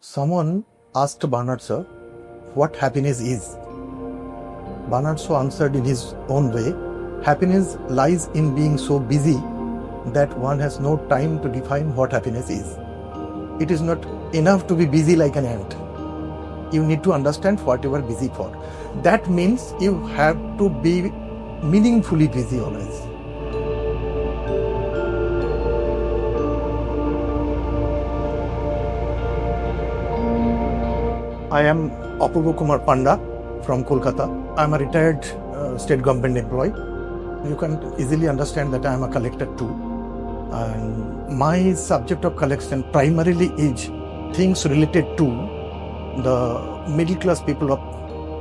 Someone asked Bernard Shaw what happiness is. Bernard Shaw answered in his own way, happiness lies in being so busy that one has no time to define what happiness is. It is not enough to be busy like an ant. You need to understand what you are busy for. That means you have to be meaningfully busy always. I am Apurba Kumar Panda from Kolkata. I am a retired state government employee. You can easily understand that I am a collector too. And my subject of collection primarily is things related to the middle class people of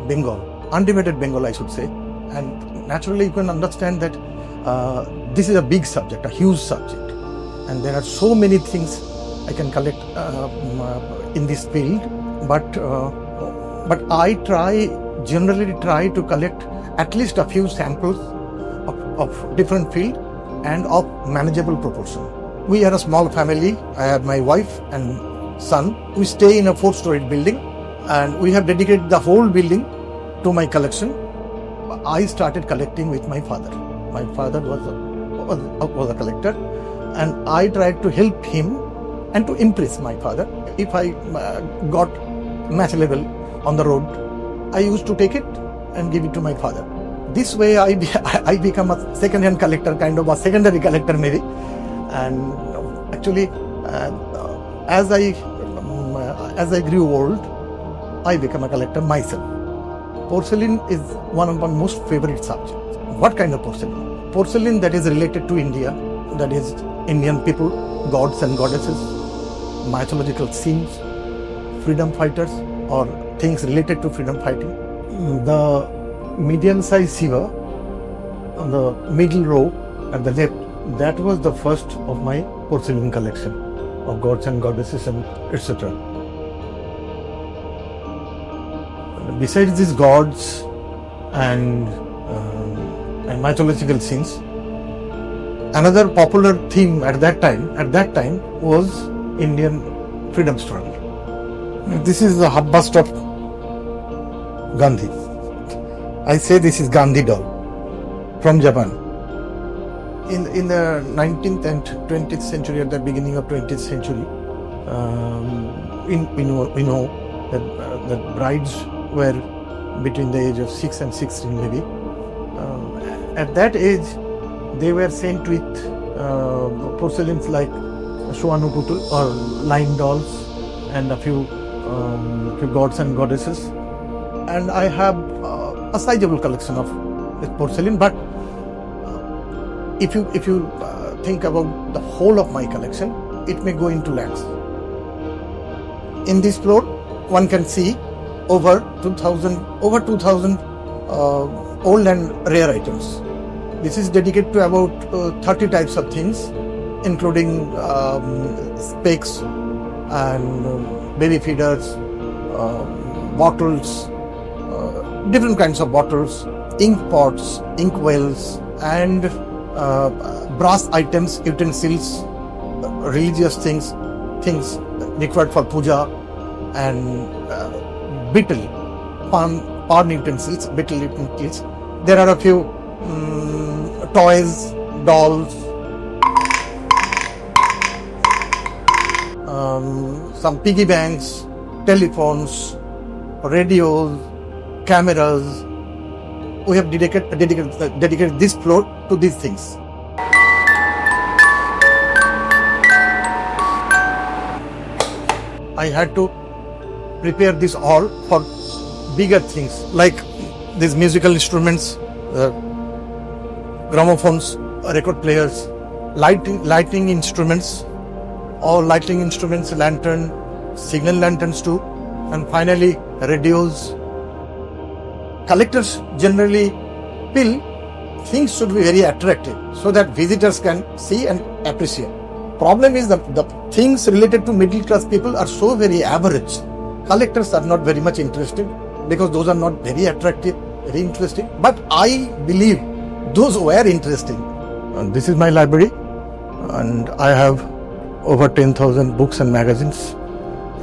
Bengal, undivided Bengal I should say. And naturally you can understand that this is a big subject, a huge subject. And there are so many things I can collect in this field. But I generally try to collect at least a few samples of different field and of manageable proportion. We are a small family. I have my wife and son. We stay in a 4-storied building and we have dedicated the whole building to my collection. I started collecting with my father. My father was a collector and I tried to help him and to impress my father. If I got match level on the road, I used to take it and give it to my father. This way I become a second-hand collector, kind of a secondary collector maybe. And actually as I grew old, I became a collector myself. Porcelain is one of my most favorite subjects. What kind of porcelain? Porcelain that is related to India, that is Indian people, gods and goddesses, mythological scenes, freedom fighters or things related to freedom fighting. The medium-sized Shiva on the middle row at the left, that was the first of my porcelain collection of gods and goddesses and etc. Besides these gods and mythological scenes, another popular theme at that time was Indian freedom struggle. This is the half bust of Gandhi. I say this is Gandhi doll from Japan. In the 19th and 20th century, at the beginning of 20th century, we know that brides were between the age of 6 and 16 maybe. At that age, they were sent with porcelains like Shwanu Putul or lime dolls and a few gods and goddesses. And I have a sizable collection of porcelain, but if you think about the whole of my collection, it may go into lakhs. In this floor, one can see over 2,000 old and rare items. This is dedicated to about 30 types of things, including specks and baby feeders, bottles, different kinds of bottles, ink pots, ink wells, and brass items, utensils, religious things required for puja, and betel, pan utensils, betel utensils. There are a few toys, dolls, some piggy banks, telephones, radios, cameras. We have dedicated this floor to these things. I had to prepare this all for bigger things like these musical instruments, gramophones, record players, lighting instruments, all lighting instruments, lantern, signal lanterns too, and finally radios. Collectors generally feel things should be very attractive so that visitors can see and appreciate. Problem is that the things related to middle class people are so very average. Collectors are not very much interested because those are not very attractive, very interesting. But I believe those were interesting. And this is my library and I have over 10,000 books and magazines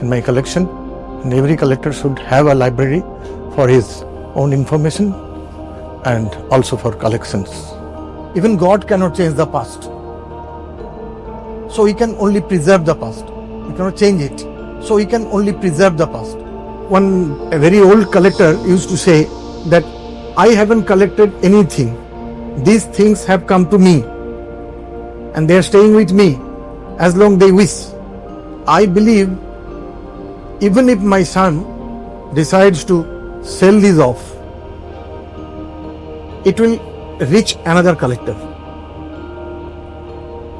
in my collection, and every collector should have a library for his own information and also for collections. Even God cannot change the past, so He can only preserve the past. He cannot change it, so He can only preserve the past. A very old collector used to say that I haven't collected anything. These things have come to me and they are staying with me as long they wish. I believe even if my son decides to sell these off, it will reach another collector.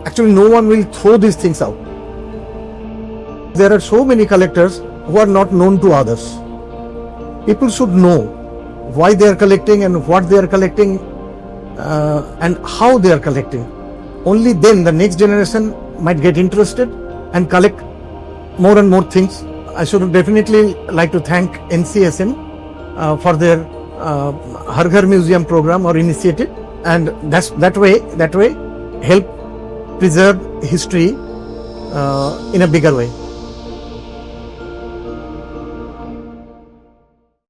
Actually, no one will throw these things out. There are so many collectors who are not known to others. People should know why they are collecting and what they are collecting and how they are collecting. Only then the next generation might get interested and collect more and more things. I should definitely like to thank NCSM for their Har Ghar Museum program or initiative, and that way help preserve history in a bigger way.